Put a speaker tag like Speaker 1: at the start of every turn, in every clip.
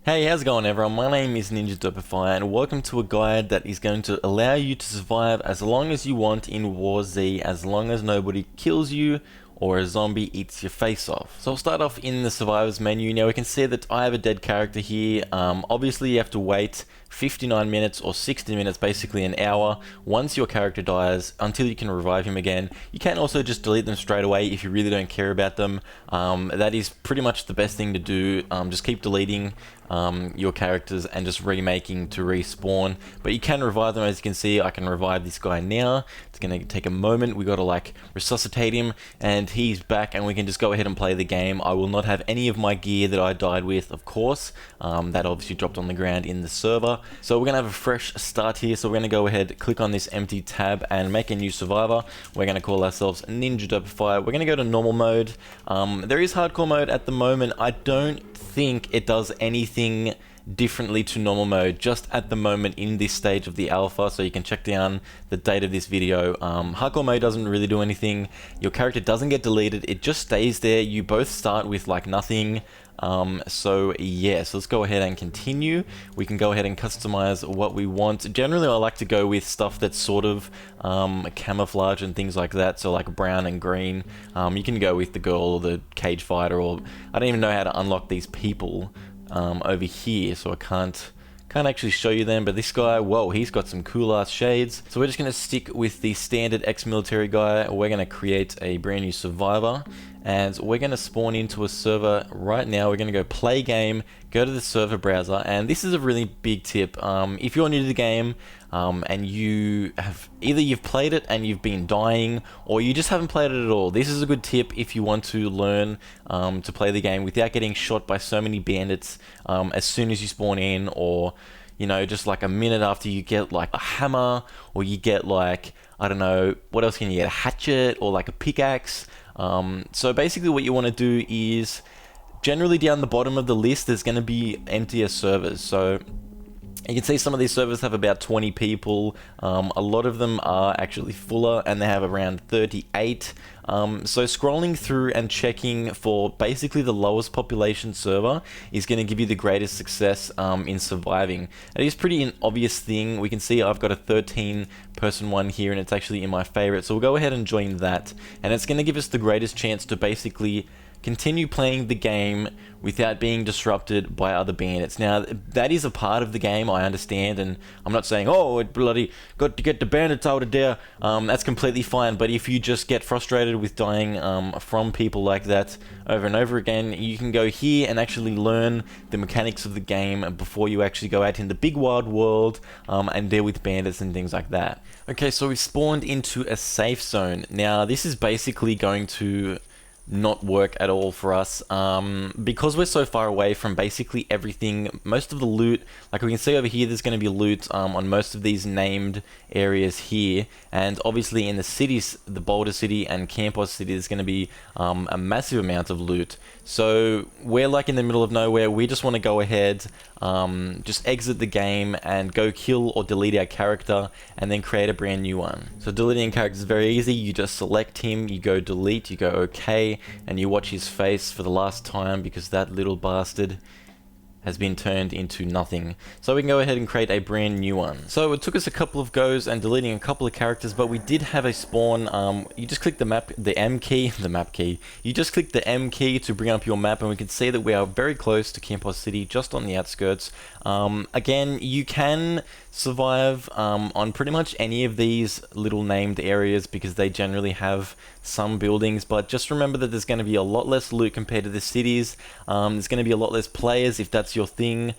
Speaker 1: Hey, how's it going everyone? My name is Ninja Derpify and welcome to a guide that is going to allow you to survive as long as you want in WarZ, as long as nobody kills you or a zombie eats your face off. So I'll start off in the survivors menu. Now we can see that I have a dead character here. Obviously you have to wait 59 minutes or 60 minutes, basically an hour, once your character dies until you can revive him again. You can also just delete them straight away if you really don't care about them. That is pretty much the best thing to do. Just keep deleting your characters and just remaking to respawn, but you can revive them. As you can see, I can revive this guy now. It's gonna take a moment. We gotta like resuscitate him and he's back, and we can just go ahead and play the game. I will not have any of my gear that I died with, of course. That obviously dropped on the ground in the server, so we're gonna have a fresh start here. So we're gonna go ahead, click on this empty tab and make a new survivor. We're gonna call ourselves Ninja Derpify. We're gonna go to normal mode. There is hardcore mode at the moment. I don't think it does anything differently to normal mode just at the moment in this stage of the alpha, so you can check down the date of this video. Hardcore mode doesn't really do anything. Your character doesn't get deleted, it just stays there. You both start with like nothing. So yeah, so let's go ahead and continue. We can go ahead and customize what we want. Generally I like to go with stuff that's sort of camouflage and things like that, so like brown and green. You can go with the girl or the cage fighter, or I don't even know how to unlock these people over here, so I can't actually show you them. But this guy, whoa, he's got some cool ass shades. So we're just gonna stick with the standard ex-military guy. We're gonna create a brand new survivor and we're gonna spawn into a server right now. We're gonna go play game, go to the server browser, and this is a really big tip. If you're new to the game and you have either you've played it and you've been dying, or you just haven't played it at all, this is a good tip if you want to learn to play the game without getting shot by so many bandits as soon as you spawn in, or you know, just like a minute after you get like a hammer, or you get like, I don't know, what else can you get, a hatchet or like a pickaxe. So basically what you want to do is, generally down the bottom of the list there's going to be emptier servers. So you can see some of these servers have about 20 people. A lot of them are actually fuller and they have around 38. So scrolling through and checking for basically the lowest population server is going to give you the greatest success in surviving. It is pretty an obvious thing. We can see I've got a 13 person one here and it's actually in my favorite. So we'll go ahead and join that, and it's going to give us the greatest chance to basically continue playing the game without being disrupted by other bandits. Now, that is a part of the game, I understand, and I'm not saying, oh, it bloody got to get the bandits out of there. That's completely fine, but if you just get frustrated with dying from people like that over and over again, you can go here and actually learn the mechanics of the game before you actually go out in the big wild world and deal with bandits and things like that. Okay, so we've spawned into a safe zone. Now, this is basically going to not work at all for us because we're so far away from basically everything. Most of the loot, like we can see over here, there's going to be loot on most of these named areas here, and obviously in the cities, the Boulder City and Campos City, there's going to be a massive amount of loot. So we're like in the middle of nowhere. We just want to go ahead, just exit the game and go kill or delete our character and then create a brand new one. So deleting a character is very easy. You just select him, you go delete, you go okay, and you watch his face for the last time because that little bastard has been turned into nothing. So we can go ahead and create a brand new one. So it took us a couple of goes and deleting a couple of characters, but we did have a spawn. You just click the M key, You just click the M key to bring up your map, and we can see that we are very close to Campos City, just on the outskirts. Again, you can survive on pretty much any of these little named areas because they generally have some buildings, but just remember that there's going to be a lot less loot compared to the cities. There's going to be a lot less players if that's your thing.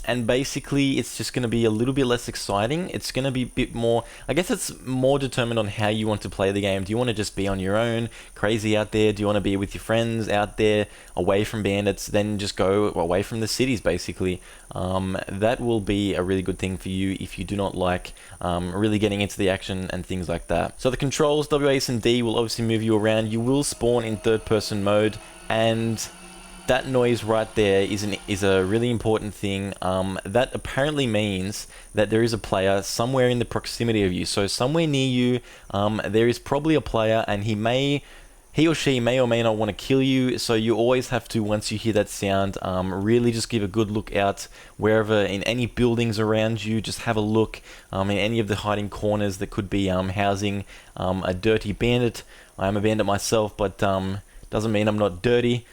Speaker 1: And basically it's just going to be a little bit less exciting. It's going to be a bit more, I guess it's more determined on how you want to play the game. Do you want to just be on your own, crazy out there? Do you want to be with your friends out there, away from bandits? Then just go away from the cities, basically. That will be a really good thing for you if you do not like really getting into the action and things like that. So the controls, W, A, and D, will obviously move you around. You will spawn in third person mode, and that noise right there is a really important thing. That apparently means that there is a player somewhere in the proximity of you. So somewhere near you, there is probably a player, and he he or she may or may not want to kill you, so you always have to, once you hear that sound, really just give a good look out wherever, in any buildings around you. Just have a look in any of the hiding corners that could be housing a dirty bandit. I am a bandit myself, but doesn't mean I'm not dirty.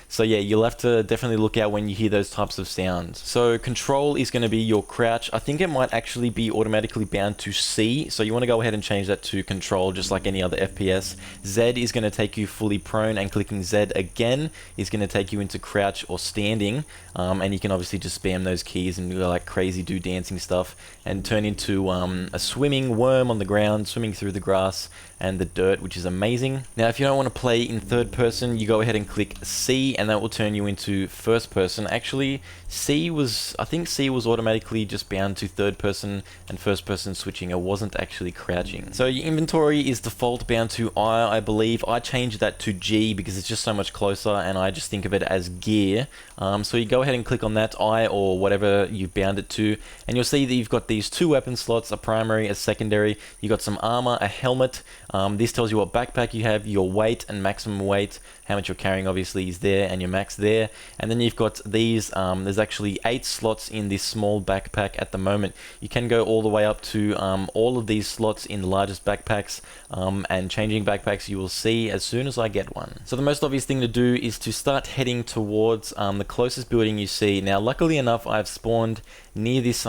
Speaker 1: So yeah, you'll have to definitely look out when you hear those types of sounds. So control is going to be your crouch. I think it might actually be automatically bound to C, so you want to go ahead and change that to control, just like any other FPS. Z is going to take you fully prone, and clicking Z again is going to take you into crouch or standing, and you can obviously just spam those keys and go like crazy, do dancing stuff, and turn into a swimming worm on the ground, swimming through the grass and the dirt, which is amazing. Now if you don't want to play in third person, you go ahead and click C, and that will turn you into first person. Actually, I think C was automatically just bound to third person and first person switching. It wasn't actually crouching. So your inventory is default bound to I believe. I changed that to G because it's just so much closer, and I just think of it as gear. So you go ahead and click on that I or whatever you've bound it to, and you'll see that you've got these two weapon slots, a primary, a secondary. You got some armor, a helmet. This tells you what backpack you have, your weight and maximum weight, how much you're carrying obviously is there, and your max there. And then you've got these, there's actually 8 slots in this small backpack at the moment. You can go all the way up to all of these slots in the largest backpacks, and changing backpacks you will see as soon as I get one. So the most obvious thing to do is to start heading towards the closest building you see. Now luckily enough, I've spawned near this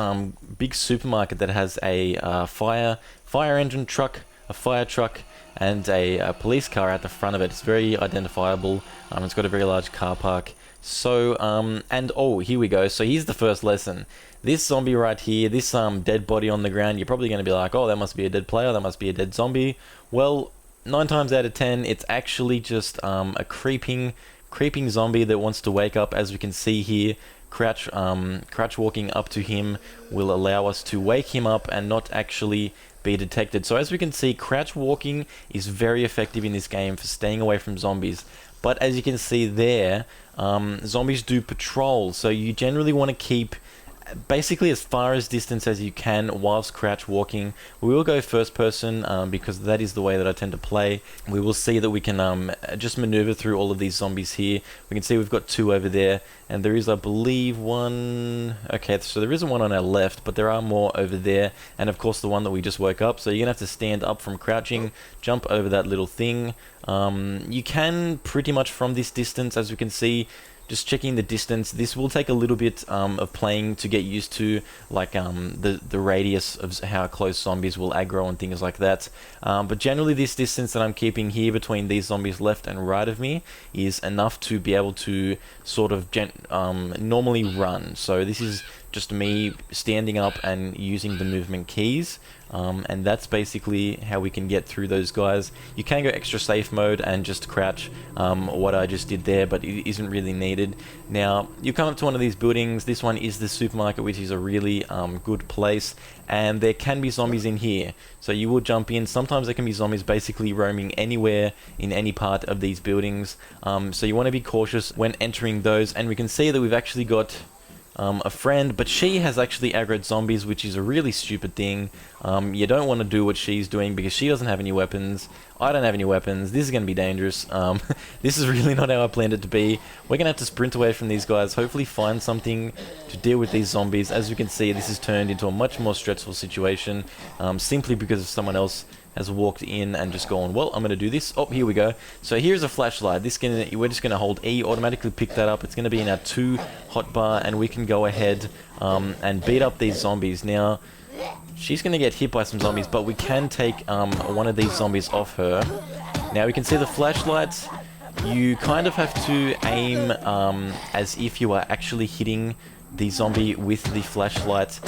Speaker 1: big supermarket that has a fire engine truck, a fire truck, and a police car at the front of it. It's very identifiable. It's got a very large car park. So, and oh, here we go. So here's the first lesson. This zombie right here, this dead body on the ground, you're probably going to be like, oh, that must be a dead player, that must be a dead zombie. Well, 9 times out of 10, it's actually just a creeping zombie that wants to wake up. As we can see here, crouch walking up to him will allow us to wake him up and not actually be detected. So as we can see, crouch walking is very effective in this game for staying away from zombies. But as you can see there, zombies do patrol, so you generally want to keep basically as far as distance as you can whilst crouch walking. We will go first person because that is the way that I tend to play. We will see that we can just maneuver through all of these zombies here. We can see we've got 2 over there, and there is, I believe, one. Okay, so there isn't one on our left, but there are more over there, and of course the one that we just woke up. So you're gonna have to stand up from crouching, jump over that little thing. You can pretty much from this distance, as we can see, just checking the distance. This will take a little bit of playing to get used to, like the radius of how close zombies will aggro and things like that. But generally this distance that I'm keeping here between these zombies left and right of me is enough to be able to sort of normally run. So this is just me standing up and using the movement keys. And that's basically how we can get through those guys. You can go extra safe mode and just crouch, what I just did there, but it isn't really needed. Now, you come up to one of these buildings. This one is the supermarket, which is a really good place, and there can be zombies in here. So you will jump in. Sometimes there can be zombies basically roaming anywhere in any part of these buildings. So you want to be cautious when entering those, and we can see that we've actually got a friend, but she has actually aggroed zombies, which is a really stupid thing. You don't want to do what she's doing because she doesn't have any weapons. I don't have any weapons. This is going to be dangerous. This is really not how I planned it to be. We're going to have to sprint away from these guys, hopefully find something to deal with these zombies. As you can see, this has turned into a much more stressful situation, simply because of someone else has walked in and just gone, well, I'm going to do this. Oh, here we go. So here's a flashlight. We're just going to hold E, automatically pick that up. It's going to be in our 2 hotbar, and we can go ahead and beat up these zombies. Now, she's going to get hit by some zombies, but we can take one of these zombies off her. Now, we can see the flashlights. You kind of have to aim as if you are actually hitting the zombie with the flashlight.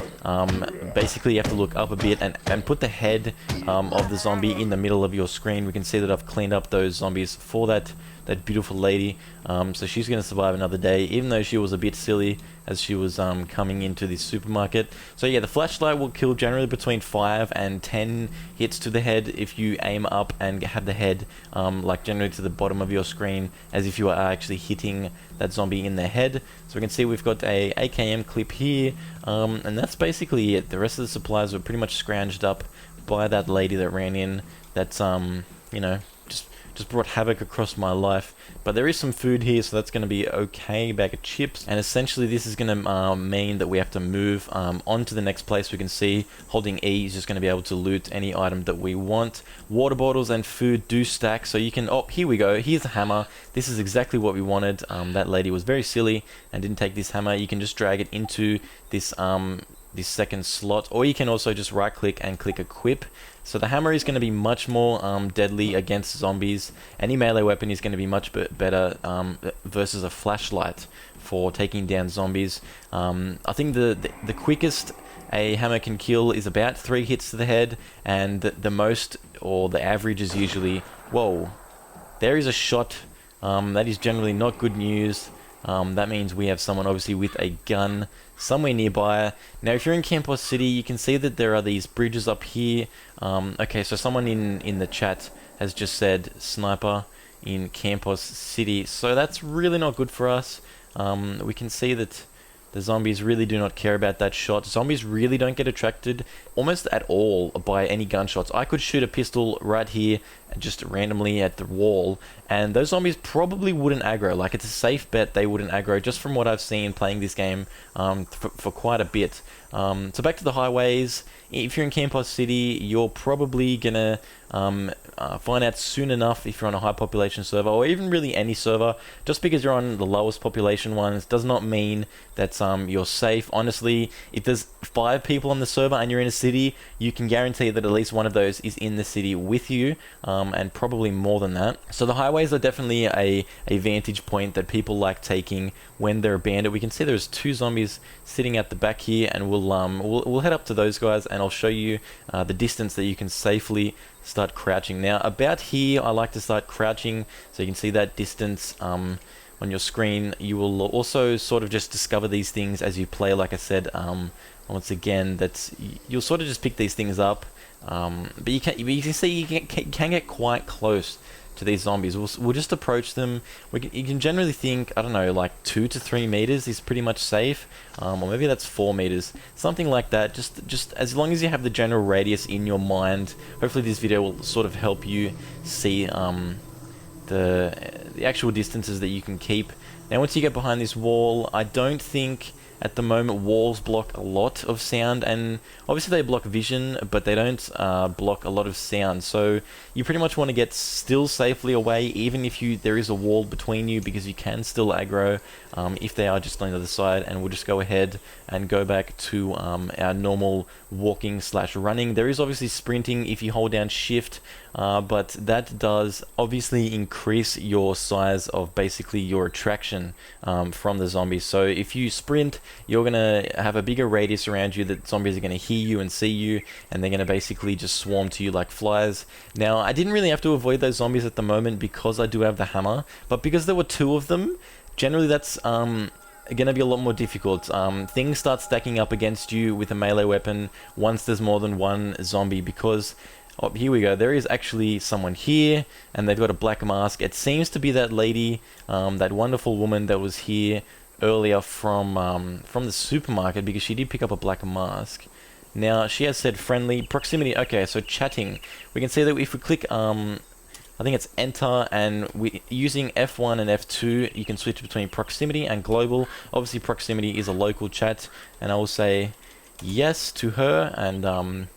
Speaker 1: Basically you have to look up a bit and put the head of the zombie in the middle of your screen. We can see that I've cleaned up those zombies for that beautiful lady. So she's going to survive another day, even though she was a bit silly as she was coming into this supermarket. So yeah, the flashlight will kill generally between 5 and 10 hits to the head if you aim up and have the head like generally to the bottom of your screen, as if you are actually hitting that zombie in the head. So we can see we've got a AKM clip here, and that's basically it. The rest of the supplies were pretty much scrounged up by that lady that ran in. That's you know, just just brought havoc across my life. But there is some food here, so that's going to be okay. Bag of chips, and essentially this is going to mean that we have to move on to the next place. We can see holding E is just going to be able to loot any item that we want. Water bottles and food do stack, so you can, oh, here we go, here's a hammer. This is exactly what we wanted. That lady was very silly and didn't take this hammer. You can just drag it into this this second slot, or you can also just right click and click equip. So the hammer is going to be much more deadly against zombies. Any melee weapon is going to be much better versus a flashlight for taking down zombies. I think the quickest a hammer can kill is about 3 hits to the head, and the most, or the average, is usually, whoa, there is a shot. That is generally not good news. That means we have someone obviously with a gun somewhere nearby. Now if you're in Campos City, you can see that there are these bridges up here. Okay, so someone in the chat has just said sniper in Campos City, so that's really not good for us. We can see that the zombies really do not care about that shot. Zombies really don't get attracted almost at all by any gunshots. I could shoot a pistol right here just randomly at the wall, and those zombies probably wouldn't aggro. Like, it's a safe bet they wouldn't aggro, just from what I've seen playing this game for quite a bit. So back to the highways. If you're in Campos City, you're probably gonna find out soon enough if you're on a high population server, or even really any server. Just because you're on the lowest population ones does not mean that you're safe. Honestly, if there's 5 people on the server and you're in a city, you can guarantee that at least one of those is in the city with you, and probably more than that. So the highways are definitely a vantage point that people like taking when they're bandit. We can see there's 2 zombies sitting at the back here, and we'll head up to those guys, and I'll show you the distance that you can safely start crouching. Now about here, I like to start crouching so you can see that distance on your screen. You will also sort of just discover these things as you play. Like I said, once again, that you'll sort of just pick these things up, but you can see you can get quite close to these zombies. We'll just approach them. You can generally think, I don't know, like 2 to 3 meters is pretty much safe, or maybe that's 4 meters, something like that. Just as long as you have the general radius in your mind. Hopefully this video will sort of help you see the actual distances that you can keep. Now once you get behind this wall, I don't think at the moment walls block a lot of sound, and obviously they block vision, but they don't block a lot of sound. So you pretty much want to get still safely away, even if there is a wall between you, because you can still aggro if they are just on the other side. And we'll just go ahead and go back to our normal walking / running. There is obviously sprinting if you hold down shift, but that does obviously increase your size of basically your attraction from the zombies. So if you sprint, you're gonna have a bigger radius around you that zombies are gonna hear you and see you, and they're gonna basically just swarm to you like flies. Now I didn't really have to avoid those zombies at the moment because I do have the hammer, but because there were 2 of them, generally that's gonna be a lot more difficult. Things start stacking up against you with a melee weapon once there's more than 1 zombie, because oh, here we go, there is actually someone here, and they've got a black mask. It seems to be that lady, that wonderful woman that was here earlier from the supermarket, because she did pick up a black mask. Now she has said friendly proximity. Okay, so chatting, we can see that if we click I think it's enter, and using F1 and F2 you can switch between proximity and global. Obviously proximity is a local chat, and I will say yes to her, and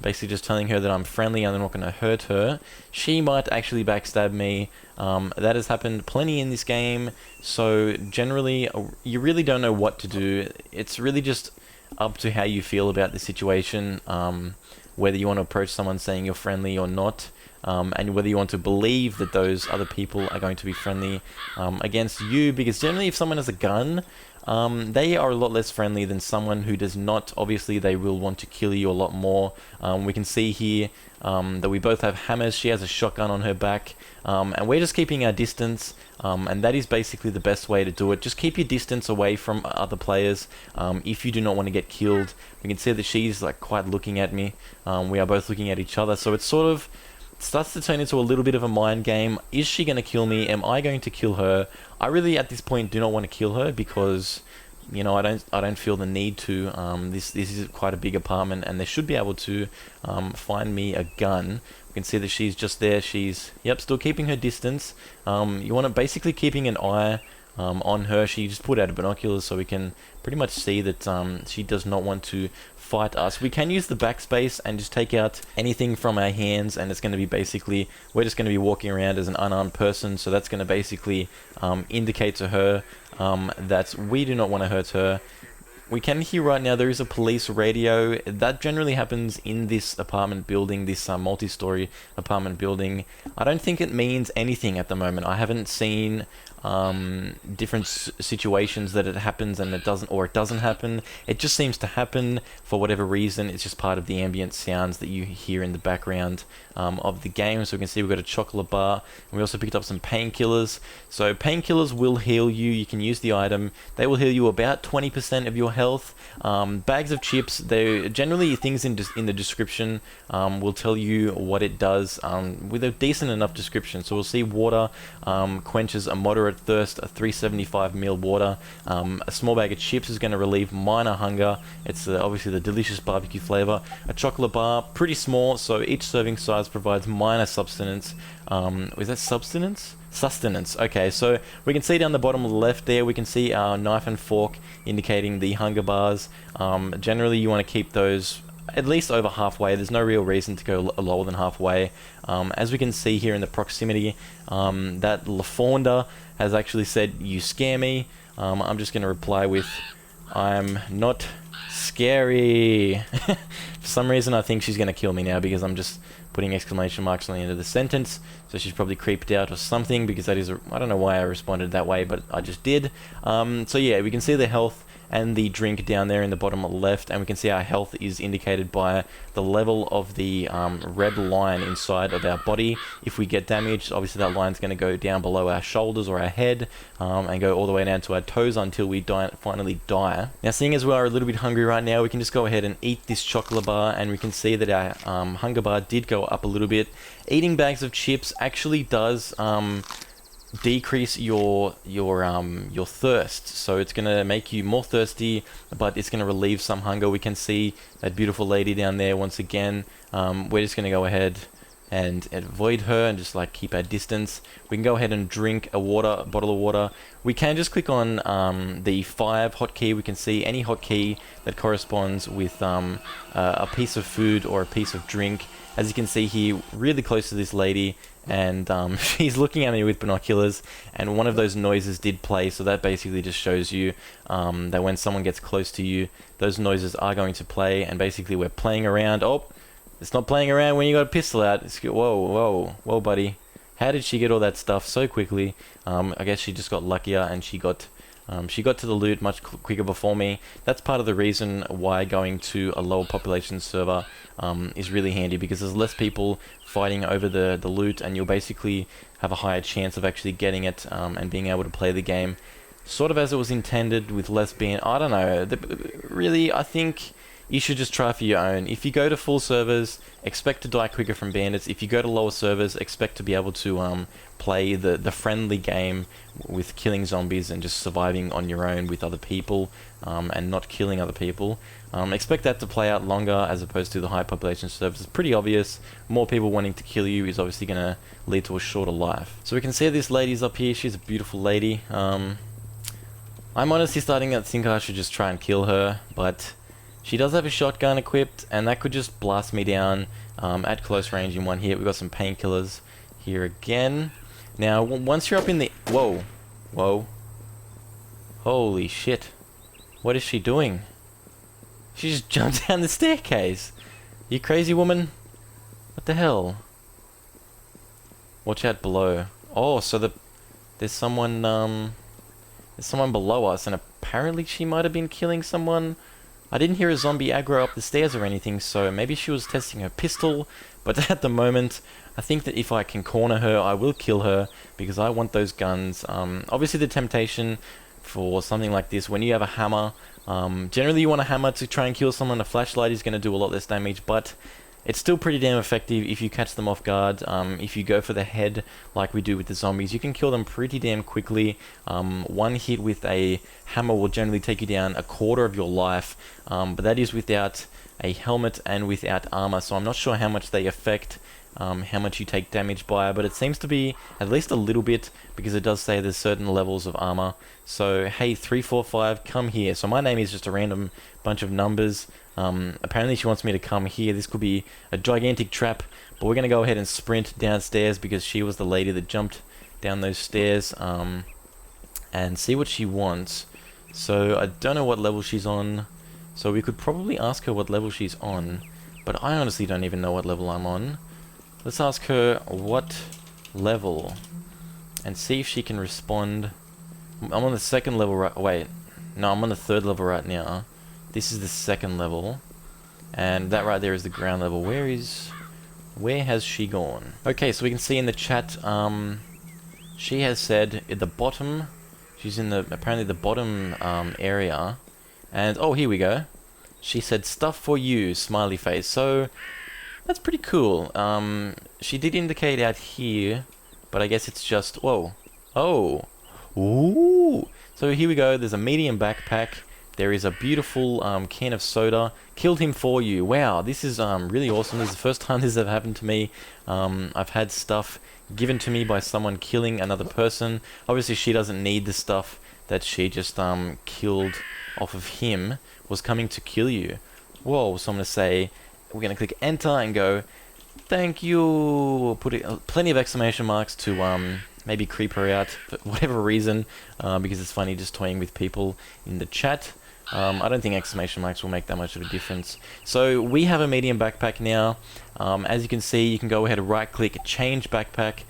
Speaker 1: basically just telling her that I'm friendly and I'm not going to hurt her. She might actually backstab me. That has happened plenty in this game, so generally you really don't know what to do. It's really just up to how you feel about the situation, whether you want to approach someone saying you're friendly or not, and whether you want to believe that those other people are going to be friendly against you, because generally if someone has a gun, they are a lot less friendly than someone who does not. Obviously they will want to kill you a lot more. We can see here that we both have hammers. She has a shotgun on her back, and we're just keeping our distance, and that is basically the best way to do it. Just keep your distance away from other players if you do not want to get killed. We can see that she's like quite looking at me. We are both looking at each other, so it's sort of starts to turn into a little bit of a mind game. Is she going to kill me? Am I going to kill her? I really at this point do not want to kill her, because you know, I don't feel the need to. This is quite a big apartment, and they should be able to find me a gun. We can see that she's just there. She's, yep, still keeping her distance. You want to basically keeping an eye on her. She just put out binoculars so we can pretty much see that she does not want to fight us. We can use the backspace and just take out anything from our hands, and it's going to be basically, we're just going to be walking around as an unarmed person, so that's going to basically indicate to her that we do not want to hurt her. We can hear right now there is a police radio. That generally happens in this apartment building, this multi-story apartment building. I don't think it means anything at the moment. I haven't seen different situations that it happens and it doesn't, or it doesn't happen. It just seems to happen for whatever reason. It's just part of the ambient sounds that you hear in the background of the game. So we can see we've got a chocolate bar, and we also picked up some painkillers. So painkillers will heal you. You can use the item. They will heal you about 20% of your health. Bags of chips, they generally, things in the description will tell you what it does with a decent enough description. So we'll see water quenches a moderate thirst, a 375 ml water. A small bag of chips is going to relieve minor hunger. It's obviously the delicious barbecue flavor. A chocolate bar, pretty small, so each serving size provides minor substance. Is that substance? Sustenance. Okay, so we can see down the bottom of the left there, we can see our knife and fork indicating the hunger bars. Generally, you want to keep those at least over halfway. There's no real reason to go lower than halfway. As we can see here in the proximity, that LaFawnda has actually said, "You scare me." I'm just going to reply with, "I'm not scary." For some reason, I think she's going to kill me now because I'm just putting exclamation marks on the end of the sentence. So she's probably creeped out or something, because that is I don't know why I responded that way, but I just did. So yeah, we can see the health and the drink down there in the bottom left, and we can see our health is indicated by the level of the red line inside of our body. If we get damaged, obviously that line's going to go down below our shoulders or our head, and go all the way down to our toes until we finally die. Now, seeing as we are a little bit hungry right now, we can just go ahead and eat this chocolate bar, and we can see that our hunger bar did go up a little bit. Eating bags of chips actually does decrease your thirst, so it's going to make you more thirsty, but it's going to relieve some hunger. We can see that beautiful lady down there once again. We're just going to go ahead and avoid her and just like keep our distance. We can go ahead and drink a bottle of water. We can just click on the 5 hotkey. We can see any hotkey that corresponds with a piece of food or a piece of drink. As you can see here, really close to this lady, and she's looking at me with binoculars, and one of those noises did play, so that basically just shows you that when someone gets close to you, those noises are going to play, and basically we're playing around. Oh, it's not playing around when you got a pistol out. Whoa, buddy. How did she get all that stuff so quickly? I guess she just got luckier, and she got to the loot much quicker before me. That's part of the reason why going to a lower population server is really handy, because there's less people fighting over the loot, and you'll basically have a higher chance of actually getting it and being able to play the game sort of as it was intended, with less being, I don't know, really, I think you should just try for your own. If you go to full servers, expect to die quicker from bandits. If you go to lower servers, expect to be able to play the friendly game with killing zombies and just surviving on your own with other people, and not killing other people. Expect that to play out longer as opposed to the high population servers. It's pretty obvious. More people wanting to kill you is obviously going to lead to a shorter life. So we can see this lady's up here. She's a beautiful lady. I'm honestly starting to think I should just try and kill her, but she does have a shotgun equipped, and that could just blast me down at close range in one hit. We've got some painkillers here again. Now, once you're up in the... Whoa. Holy shit. What is she doing? She just jumped down the staircase. You crazy woman? What the hell? Watch out below. Oh, so there's someone below us, and apparently she might have been killing someone. I didn't hear a zombie aggro up the stairs or anything, so maybe she was testing her pistol, but at the moment, I think that if I can corner her, I will kill her, because I want those guns. Obviously the temptation for something like this, when you have a hammer, generally you want a hammer to try and kill someone. A flashlight is going to do a lot less damage, but it's still pretty damn effective if you catch them off guard. If you go for the head like we do with the zombies, you can kill them pretty damn quickly. One hit with a hammer will generally take you down a quarter of your life, but that is without a helmet and without armor, so I'm not sure how much they affect how much you take damage by, but it seems to be at least a little bit, because it does say there's certain levels of armor. So hey, 345, come here. So my name is just a random bunch of numbers. Apparently she wants me to come here. This could be a gigantic trap, but we're gonna go ahead and sprint downstairs because she was the lady that jumped down those stairs, and see what she wants. So I don't know what level she's on, so we could probably ask her what level she's on, but I honestly don't even know what level I'm on. Let's ask her what level and see if she can respond. I'm on the second level right... Wait. No, I'm on the third level right now. This is the second level. And that right there is the ground level. Where has she gone? Okay, so we can see in the chat, she has said at the bottom... She's in the... apparently the bottom area. And, oh, here we go. She said, stuff for you, smiley face. So... that's pretty cool. She did indicate out here, but I guess it's just... whoa. Oh. Ooh. So here we go. There's a medium backpack. There is a beautiful can of soda. Killed him for you. Wow, this is really awesome. This is the first time this has ever happened to me. I've had stuff given to me by someone killing another person. Obviously, she doesn't need the stuff that she just killed off of him. Was coming to kill you. Whoa, so I'm going to say... we're going to click enter and go, thank you. Put plenty of exclamation marks to maybe creep her out for whatever reason, because it's funny just toying with people in the chat. I don't think exclamation marks will make that much of a difference. So we have a medium backpack now. As you can see, you can go ahead and right click, change backpack.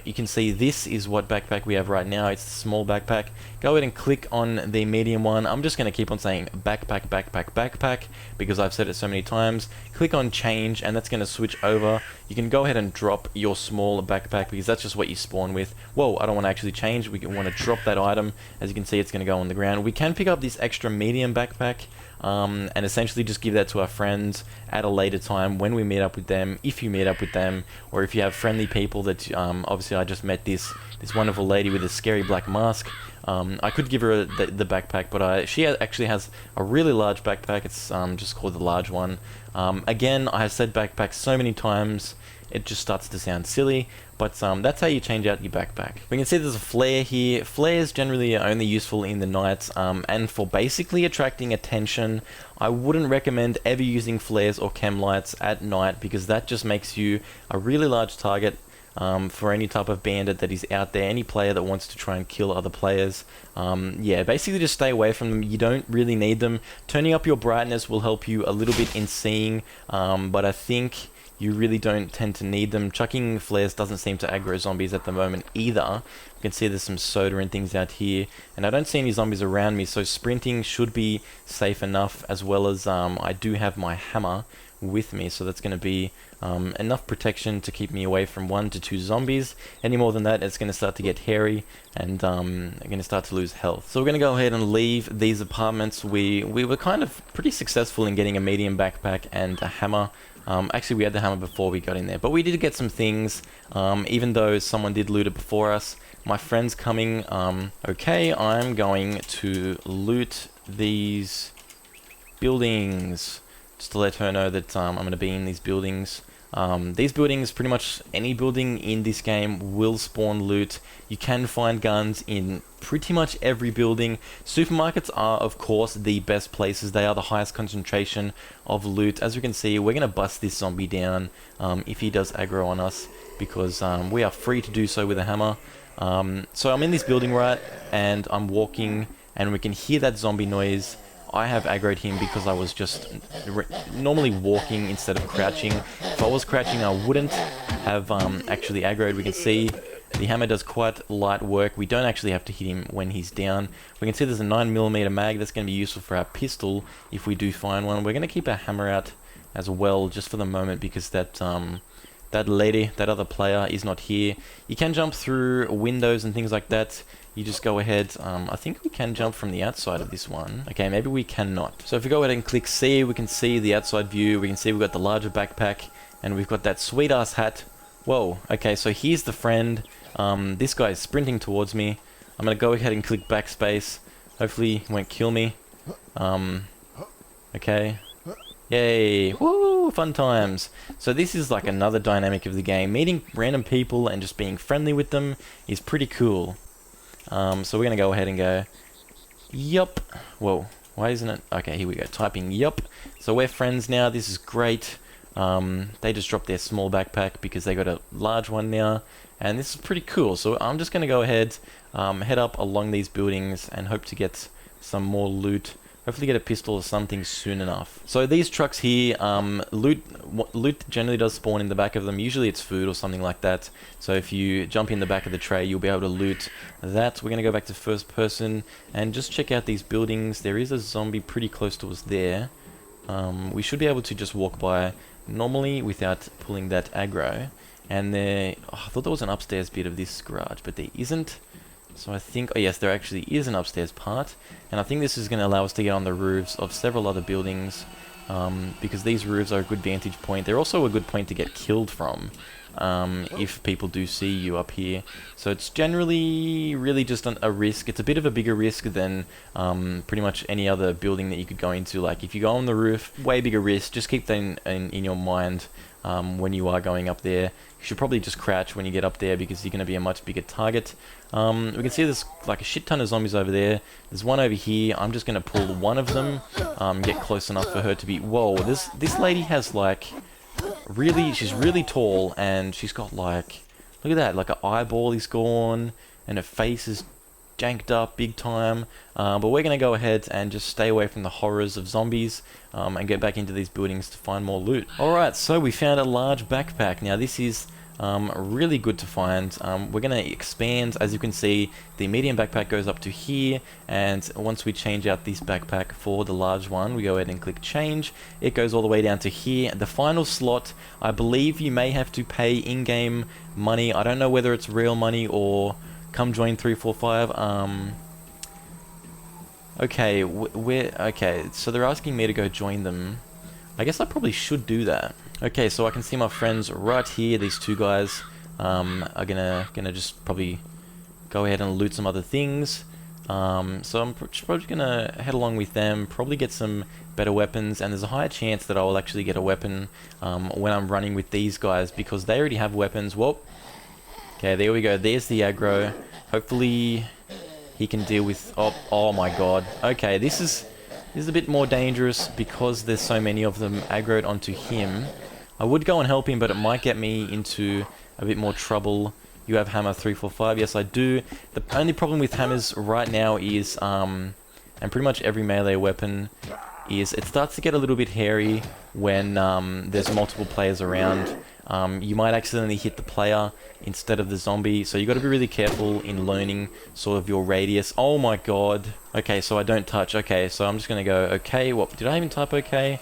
Speaker 1: You can see this is what backpack we have right now. It's the small backpack. Go ahead and click on the medium one. I'm just going to keep on saying backpack, backpack, backpack, because I've said it so many times. Click on change, and that's going to switch over. You can go ahead and drop your small backpack, because that's just what you spawn with. Whoa, I don't want to actually change. We want to drop that item. As you can see, it's going to go on the ground. We can pick up this extra medium backpack, and essentially just give that to our friends at a later time when we meet up with them, if you meet up with them, or if you have friendly people that, obviously I just met this wonderful lady with a scary black mask. I could give her the backpack, but she actually has a really large backpack. It's just called the large one. Again, I have said backpack so many times, it just starts to sound silly, but that's how you change out your backpack. We can see there's a flare here. Flares generally are only useful in the night, and for basically attracting attention. I wouldn't recommend ever using flares or chem lights at night, because that just makes you a really large target for any type of bandit that is out there, any player that wants to try and kill other players. Yeah, basically just stay away from them. You don't really need them. Turning up your brightness will help you a little bit in seeing, but I think you really don't tend to need them. Chucking flares doesn't seem to aggro zombies at the moment either. You can see there's some soda and things out here, and I don't see any zombies around me, so sprinting should be safe enough, as well as I do have my hammer with me, so that's going to be enough protection to keep me away from 1 to 2 zombies. Any more than that, it's going to start to get hairy, and I'm going to start to lose health. So we're going to go ahead and leave these apartments. We were kind of pretty successful in getting a medium backpack and a hammer. Actually, we had the hammer before we got in there, but we did get some things, even though someone did loot it before us. My friend's coming. Okay, I'm going to loot these buildings, just to let her know that I'm going to be in these buildings. These buildings, pretty much any building in this game will spawn loot. You can find guns in pretty much every building. Supermarkets are, of course, the best places. They are the highest concentration of loot. As we can see, we're going to bust this zombie down if he does aggro on us, because we are free to do so with a hammer. So I'm in this building, right, and I'm walking, and we can hear that zombie noise. I have aggroed him because I was just normally walking instead of crouching. If I was crouching, I wouldn't have actually aggroed. We can see the hammer does quite light work. We don't actually have to hit him when he's down. We can see there's a 9mm mag. That's going to be useful for our pistol if we do find one. We're going to keep our hammer out as well, just for the moment, because that lady, that other player, is not here. You can jump through windows and things like that. you just go ahead. I think we can jump from the outside of this one. Okay, maybe we cannot. So if we go ahead and click C, we can see the outside view. We can see we've got the larger backpack, and we've got that sweet ass hat. Whoa, okay, so here's the friend. This guy is sprinting towards me. I'm gonna go ahead and click backspace. Hopefully he won't kill me. Okay. Yay! Woo! Fun times! So this is like another dynamic of the game. Meeting random people and just being friendly with them is pretty cool. So we're gonna go ahead and go, yup. Whoa, why isn't it? Okay, here we go, typing yup. So we're friends now, this is great. They just dropped their small backpack because they got a large one now. And this is pretty cool. So I'm just gonna go ahead, head up along these buildings and hope to get some more loot. Hopefully get a pistol or something soon enough. So these trucks here, loot generally does spawn in the back of them. Usually it's food or something like that. So if you jump in the back of the tray, you'll be able to loot that. We're going to go back to first person and just check out these buildings. There is a zombie pretty close to us there. We should be able to just walk by normally without pulling that aggro. And there, I thought there was an upstairs bit of this garage, but there isn't. So I think, oh yes, there actually is an upstairs part, and I think this is going to allow us to get on the roofs of several other buildings, because these roofs are a good vantage point. They're also a good point to get killed from, if people do see you up here. So it's generally really just a risk. It's a bit of a bigger risk than pretty much any other building that you could go into. Like if you go on the roof, way bigger risk. Just keep that in your mind. When you are going up there, you should probably just crouch when you get up there because you're going to be a much bigger target. We can see there's like a shit ton of zombies over there. There's one over here. I'm just going to pull one of them, get close enough for her to be... Whoa, this lady has like... she's really tall, and she's got like... Look at that, like her eyeball is gone, and her face is janked up big time. But we're going to go ahead and just stay away from the horrors of zombies, and get back into these buildings to find more loot. Alright, so we found a large backpack. Now this is really good to find. We're going to expand. As you can see, the medium backpack goes up to here, and once we change out this backpack for the large one, we go ahead and click change. It goes all the way down to here. The final slot, I believe you may have to pay in-game money. I don't know whether it's real money or come join 345. Okay, okay, so they're asking me to go join them. I guess I probably should do that. Okay, so I can see my friends right here. These two guys are gonna just probably go ahead and loot some other things. So I'm probably gonna head along with them, probably get some better weapons, and there's a higher chance that I will actually get a weapon when I'm running with these guys because they already have weapons. Whoa. Okay, there we go. There's the aggro. Hopefully he can deal with... Oh my god. Okay, this is a bit more dangerous because there's so many of them aggroed onto him. I would go and help him, but it might get me into a bit more trouble. You have hammer 345. Yes, I do. The only problem with hammers right now is, and pretty much every melee weapon, is it starts to get a little bit hairy when there's multiple players around. You might accidentally hit the player instead of the zombie, so you got to be really careful in learning sort of your radius. Oh my god. Okay, so I don't touch. Okay, so I'm just going to go, okay, what, did I even type okay?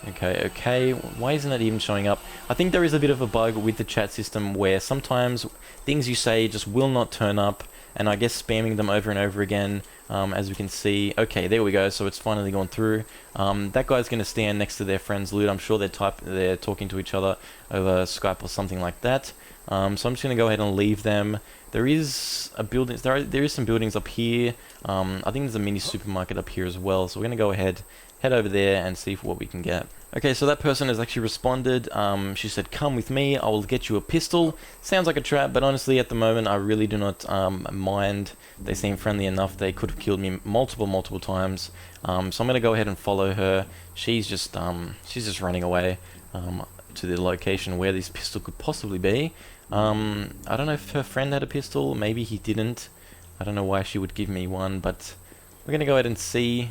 Speaker 1: Okay, why isn't it even showing up? I think there is a bit of a bug with the chat system where sometimes things you say just will not turn up, and I guess spamming them over and over again, as we can see. Okay, there we go, so it's finally gone through. That guy's going to stand next to their friend's loot. I'm sure they're talking to each other over Skype or something like that. So I'm just going to go ahead and leave them. There is a building, there is some buildings up here. I think there's a mini supermarket up here as well, so we're going to go ahead, head over there and see what we can get. Okay, so that person has actually responded. She said, come with me, I will get you a pistol. Sounds like a trap, but honestly at the moment I really do not mind. They seem friendly enough. They could have killed me multiple times. So I'm going to go ahead and follow her. She's just running away to the location where this pistol could possibly be. I don't know if her friend had a pistol, maybe he didn't. I don't know why she would give me one, but we're going to go ahead and see.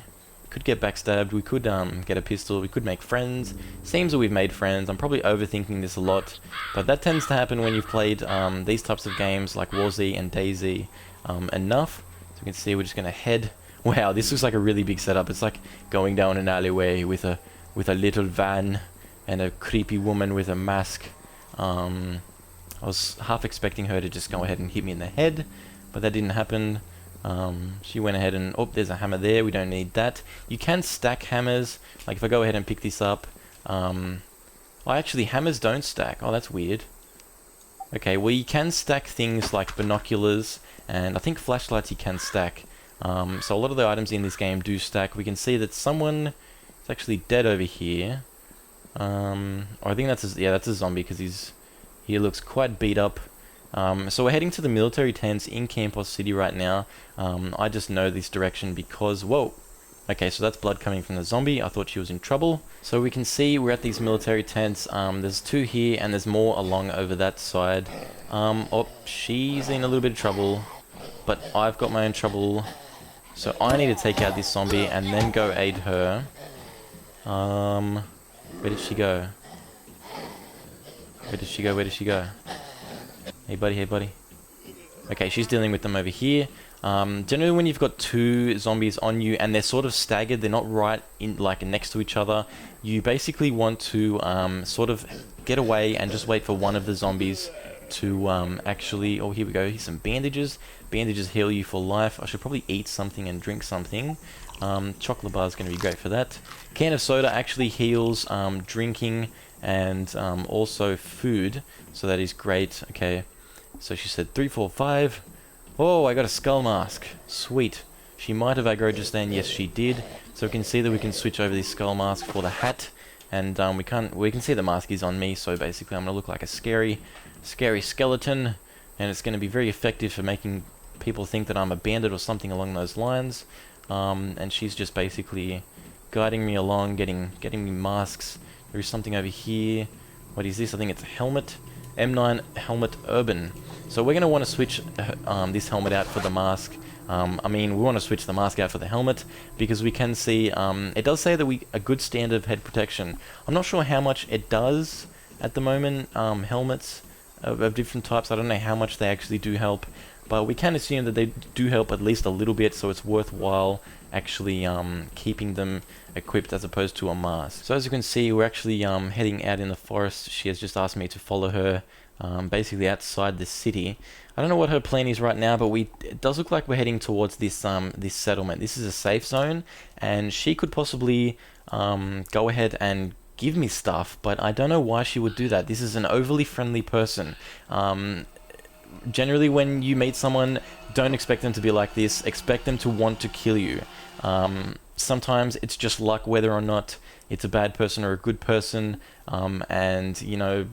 Speaker 1: Could get backstabbed, we could get a pistol, we could make friends. Seems that we've made friends. I'm probably overthinking this a lot, but that tends to happen when you've played these types of games like WarZ and DayZ enough. So you can see we're just going to head... Wow, this looks like a really big setup. It's like going down an alleyway with a little van and a creepy woman with a mask. I was half expecting her to just go ahead and hit me in the head, but that didn't happen. She went ahead and, oh, there's a hammer there, we don't need that. You can stack hammers, like if I go ahead and pick this up, oh, actually hammers don't stack. Oh, that's weird. Okay, well you can stack things like binoculars, and I think flashlights you can stack. So a lot of the items in this game do stack. We can see that someone is actually dead over here. Or I think that's a zombie because he looks quite beat up. So we're heading to the military tents in Campos City right now. I just know this direction because, whoa. Okay, so that's blood coming from the zombie. I thought she was in trouble. So we can see we're at these military tents. There's 2 here and there's more along over that side. Oh, she's in a little bit of trouble, but I've got my own trouble. So I need to take out this zombie and then go aid her. Where did she go? Where did she go? Where did she go? Hey buddy, hey buddy. Okay, she's dealing with them over here. Generally when you've got 2 zombies on you and they're sort of staggered, they're not right in like next to each other, you basically want to sort of get away and just wait for one of the zombies to actually, oh here we go, here's some bandages. Bandages heal you for life. I should probably eat something and drink something. Chocolate bar is going to be great for that. Can of soda actually heals drinking and also food, so that is great. Okay, so she said 3, 4, 5. Oh, I got a skull mask. Sweet. She might have aggroed just then. Yes, she did. So we can see that we can switch over this skull mask for the hat, and we can see the mask is on me. So basically, I'm gonna look like a scary skeleton, and it's gonna be very effective for making people think that I'm a bandit or something along those lines. And she's just basically guiding me along, getting me masks. There is something over here. What is this? I think it's a helmet. M9 helmet urban. So we're going to want to switch this helmet out for the mask. I mean, we want to switch the mask out for the helmet because we can see it does say that a good standard of head protection. I'm not sure how much it does at the moment. Helmets of different types, I don't know how much they actually do help, but we can assume that they do help at least a little bit, so it's worthwhile actually keeping them equipped as opposed to a mask. So as you can see, we're actually heading out in the forest. She has just asked me to follow her basically outside the city. I don't know what her plan is right now, but it does look like we're heading towards this this settlement. This is a safe zone, and she could possibly go ahead and give me stuff, but I don't know why she would do that. This is an overly friendly person. Generally, when you meet someone, don't expect them to be like this. Expect them to want to kill you. Sometimes it's just luck whether or not it's a bad person or a good person, and you know,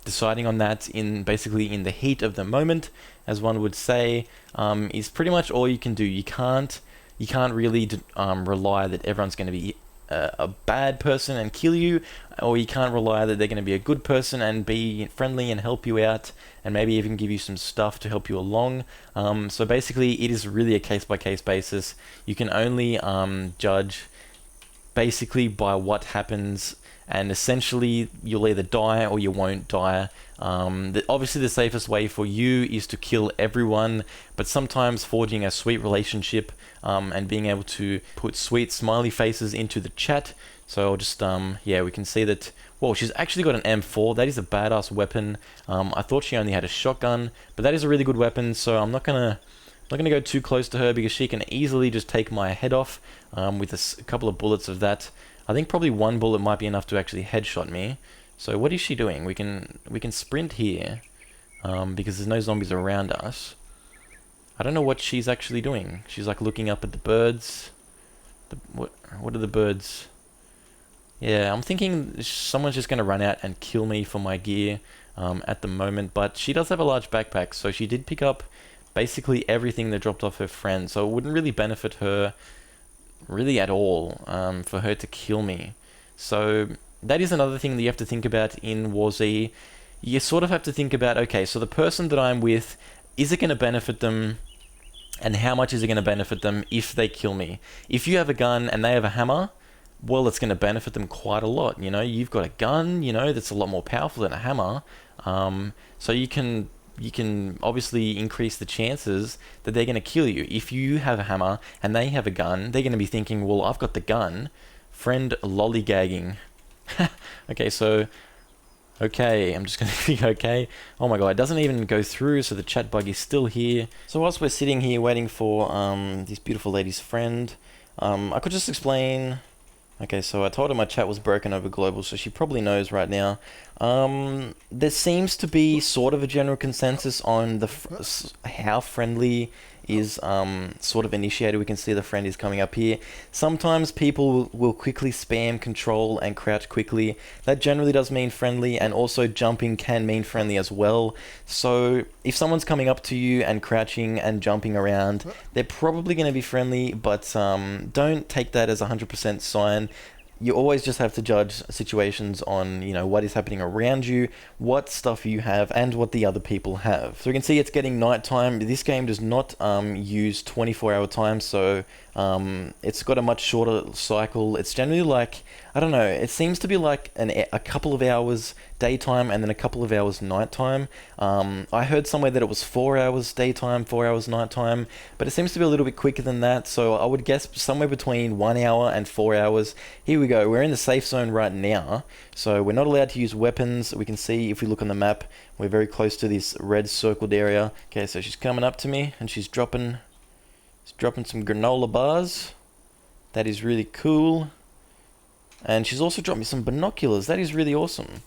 Speaker 1: deciding on that basically in the heat of the moment, as one would say, is pretty much all you can do. You can't really rely that everyone's going to be a bad person and kill you, or you can't rely that they're going to be a good person and be friendly and help you out and maybe even give you some stuff to help you along. So basically it is really a case-by-case basis. You can only judge basically by what happens, and essentially you'll either die or you won't die. Obviously the safest way for you is to kill everyone, but sometimes forging a sweet relationship and being able to put sweet smiley faces into the chat. So I'll just yeah, we can see that, well, she's actually got an M4. That is a badass weapon. I thought she only had a shotgun, but that is a really good weapon, so I'm not gonna go too close to her because she can easily just take my head off with a couple of bullets of that. I think probably one bullet might be enough to actually headshot me. So what is she doing? We can sprint here because there's no zombies around us. I don't know what she's actually doing. She's like looking up at the birds. What are the birds? Yeah, I'm thinking someone's just going to run out and kill me for my gear at the moment. But she does have a large backpack, so she did pick up basically everything that dropped off her friend. So it wouldn't really benefit her really at all for her to kill me. So that is another thing that you have to think about in WarZ. You sort of have to think about, okay, so the person that I'm with, is it going to benefit them, and how much is it going to benefit them if they kill me? If you have a gun and they have a hammer, well, it's going to benefit them quite a lot. You know, you've got a gun, you know, that's a lot more powerful than a hammer. So you can obviously increase the chances that they're going to kill you. If you have a hammer and they have a gun, they're going to be thinking, well, I've got the gun. Friend lollygagging. Okay, so Okay, I'm just gonna click okay. Oh my god, it doesn't even go through, so the chat bug is still here. So whilst we're sitting here waiting for this beautiful lady's friend, I could just explain. Okay, so I told her my chat was broken over global, so she probably knows right now. There seems to be sort of a general consensus on how friendly is sort of initiated. We can see the friend is coming up here. Sometimes people will quickly spam control and crouch quickly. That generally does mean friendly, and also jumping can mean friendly as well. So if someone's coming up to you and crouching and jumping around, they're probably going to be friendly, but don't take that as 100% sign. You always just have to judge situations on, you know, what is happening around you, what stuff you have, and what the other people have. So we can see it's getting nighttime. This game does not use 24-hour time, so it's got a much shorter cycle. It's generally like, I don't know, it seems to be like a couple of hours daytime and then a couple of hours nighttime. I heard somewhere that it was 4 hours daytime, 4 hours nighttime, but it seems to be a little bit quicker than that, so I would guess somewhere between 1 hour and 4 hours. Here we go, we're in the safe zone right now, so we're not allowed to use weapons. We can see if we look on the map, we're very close to this red circled area. Okay, so she's coming up to me and she's dropping some granola bars. That is really cool. And she's also dropped me some binoculars. That is really awesome.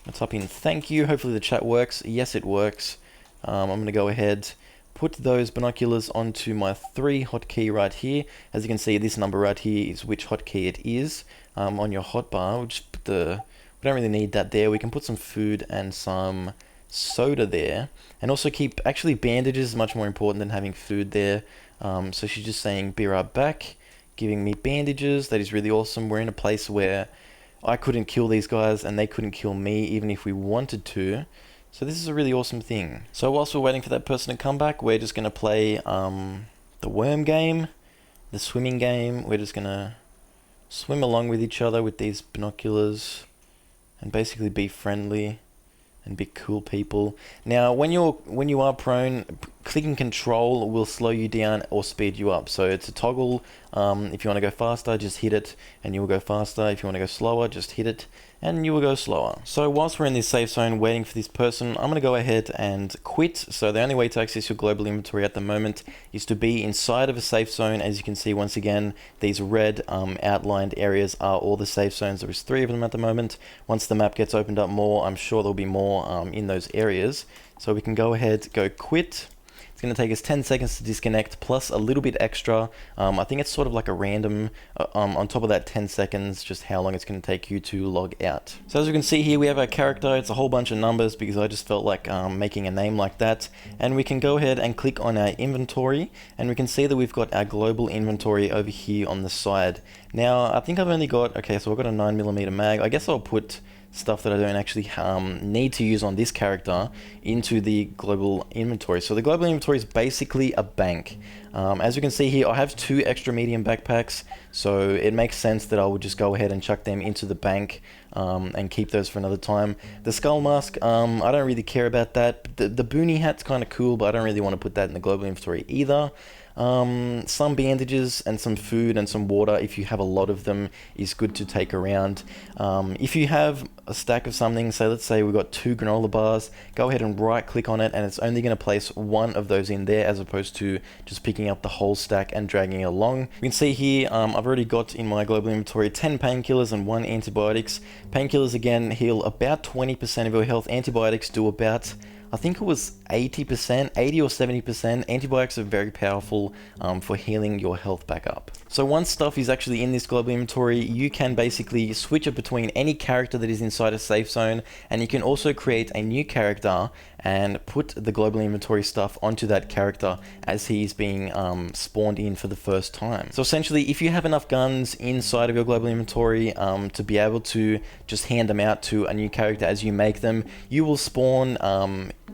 Speaker 1: Let's type in thank you. Hopefully the chat works. Yes, it works. I'm going to go ahead, put those binoculars onto my 3 hotkey right here. As you can see, this number right here is which hotkey it is on your hotbar. We'll just put we don't really need that there. We can put some food and some soda there. And also actually bandages is much more important than having food there. So she's just saying be right back, giving me bandages. That is really awesome. We're in a place where I couldn't kill these guys and they couldn't kill me even if we wanted to. So this is a really awesome thing. So whilst we're waiting for that person to come back, we're just going to play the worm game, the swimming game. We're just going to swim along with each other with these binoculars and basically be friendly and be cool people. Now, when you are prone, clicking control will slow you down or speed you up. So it's a toggle. If you want to go faster, just hit it and you will go faster. If you want to go slower, just hit it and you will go slower. So whilst we're in this safe zone waiting for this person, I'm going to go ahead and quit. So the only way to access your global inventory at the moment is to be inside of a safe zone. As you can see, once again, these red outlined areas are all the safe zones. There is 3 of them at the moment. Once the map gets opened up more, I'm sure there'll be more in those areas. So we can go ahead, go quit. It's going to take us 10 seconds to disconnect, plus a little bit extra. I think it's sort of like a random, on top of that 10 seconds, just how long it's going to take you to log out. So as you can see here, we have our character. It's a whole bunch of numbers because I just felt like making a name like that. And we can go ahead and click on our inventory, and we can see that we've got our global inventory over here on the side. Now, I think I've only got, okay, so I've got a 9mm mag. I guess I'll put stuff that I don't actually need to use on this character into the global inventory. So the global inventory is basically a bank. As you can see here, I have 2 extra medium backpacks, so it makes sense that I would just go ahead and chuck them into the bank and keep those for another time. The skull mask, I don't really care about that. The boonie hat's kind of cool, but I don't really want to put that in the global inventory either. Some bandages and some food and some water, if you have a lot of them, is good to take around. If you have a stack of something, so let's say we've got 2 granola bars, go ahead and right click on it and it's only going to place 1 of those in there as opposed to just picking up the whole stack and dragging it along. You can see here, I've already got in my global inventory 10 painkillers and 1 antibiotics. Painkillers again heal about 20% of your health. Antibiotics do about, I think it was 80%, 80 or 70%. Antibiotics are very powerful for healing your health back up. So once stuff is actually in this global inventory, you can basically switch it between any character that is inside a safe zone, and you can also create a new character and put the global inventory stuff onto that character as he's being spawned in for the first time. So essentially, if you have enough guns inside of your global inventory to be able to just hand them out to a new character as you make them, you will spawn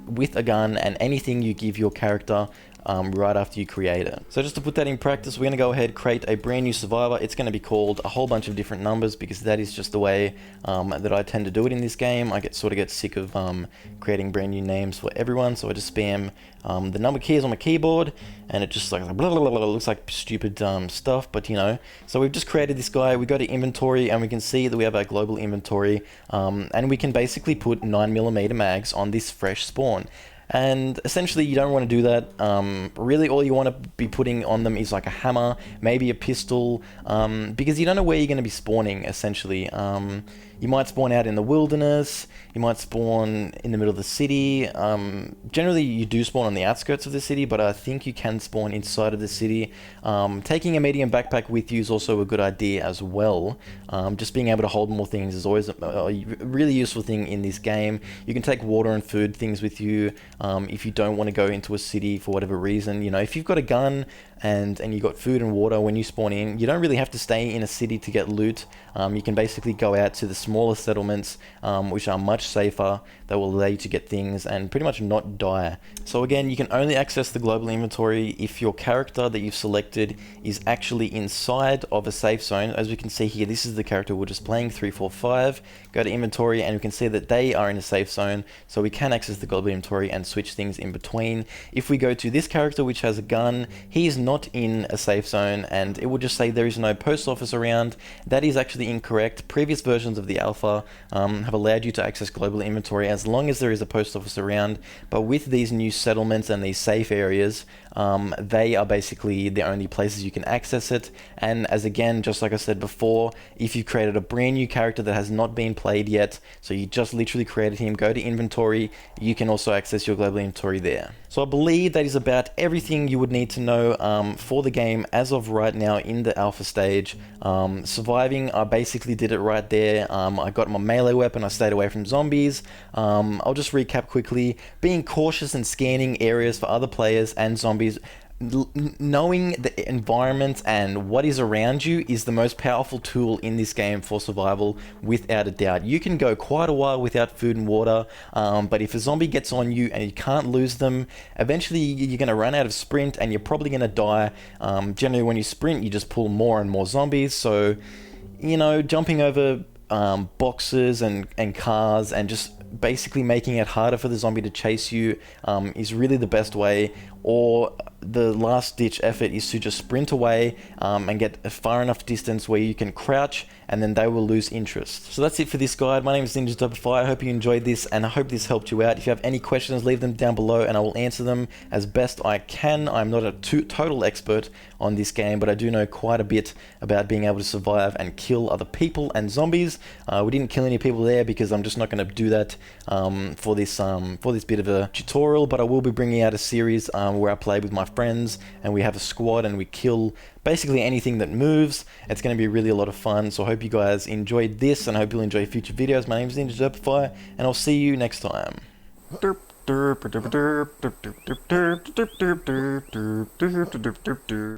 Speaker 1: with a gun, and anything you give your character right after you create it. So just to put that in practice, we're going to go ahead, create a brand new survivor. It's going to be called a whole bunch of different numbers because that is just the way that I tend to do it in this game. I sort of get sick of creating brand new names for everyone, so I just spam the number keys on my keyboard, and it just like blah, blah, blah, blah, looks like stupid stuff, but you know. So we've just created this guy. We go to inventory, and we can see that we have our global inventory, and we can basically put 9mm mags on this fresh spawn. And essentially you don't want to do that. Really all you want to be putting on them is like a hammer, maybe a pistol, because you don't know where you're going to be spawning essentially. You might spawn out in the wilderness, you might spawn in the middle of the city. Generally you do spawn on the outskirts of the city, but I think you can spawn inside of the city. Taking a medium backpack with you is also a good idea as well. Just being able to hold more things is always a really useful thing in this game. You can take water and food things with you if you don't want to go into a city for whatever reason. You know, if you've got a gun and you've got food and water when you spawn in, you don't really have to stay in a city to get loot. You can basically go out to the smaller settlements, which are much safer, that will allow you to get things and pretty much not die. So again, you can only access the global inventory if your character that you've selected is actually inside of a safe zone. As we can see here, this is the character we're just playing, 345. Go to inventory and we can see that they are in a safe zone, so we can access the global inventory and switch things in between. If we go to this character which has a gun, he is not in a safe zone, and it will just say there is no post office around. That is actually incorrect. Previous versions of the alpha have allowed you to access global inventory as long as there is a post office around, but with these new settlements and these safe areas, they are basically the only places you can access it. And as again, just like I said before, if you've created a brand new character that has not been played yet, so you just literally created him, go to inventory, you can also access your global inventory there. So I believe that is about everything you would need to know for the game as of right now in the alpha stage. Surviving, I basically did it right there. I got my melee weapon, I stayed away from zombies. I'll just recap quickly. Being cautious and scanning areas for other players and zombies. Knowing the environment and what is around you is the most powerful tool in this game for survival, without a doubt. You can go quite a while without food and water, but if a zombie gets on you and you can't lose them, eventually you're going to run out of sprint and you're probably going to die. Generally when you sprint, you just pull more and more zombies, so you know, jumping over boxes and cars and just basically making it harder for the zombie to chase you is really the best way. Or the last ditch effort is to just sprint away and get a far enough distance where you can crouch, and then they will lose interest. So that's it for this guide. My name is Derpify. I hope you enjoyed this, and I hope this helped you out. If you have any questions, leave them down below and I will answer them as best I can. I'm not a total expert on this game, but I do know quite a bit about being able to survive and kill other people and zombies. We didn't kill any people there because I'm just not going to do that for this bit of a tutorial, but I will be bringing out a series where I play with my friends and we have a squad and we kill basically anything that moves. It's going to be really a lot of fun, so I hope you guys enjoyed this and I hope you'll enjoy future videos. My name is Derpify and I'll see you next time.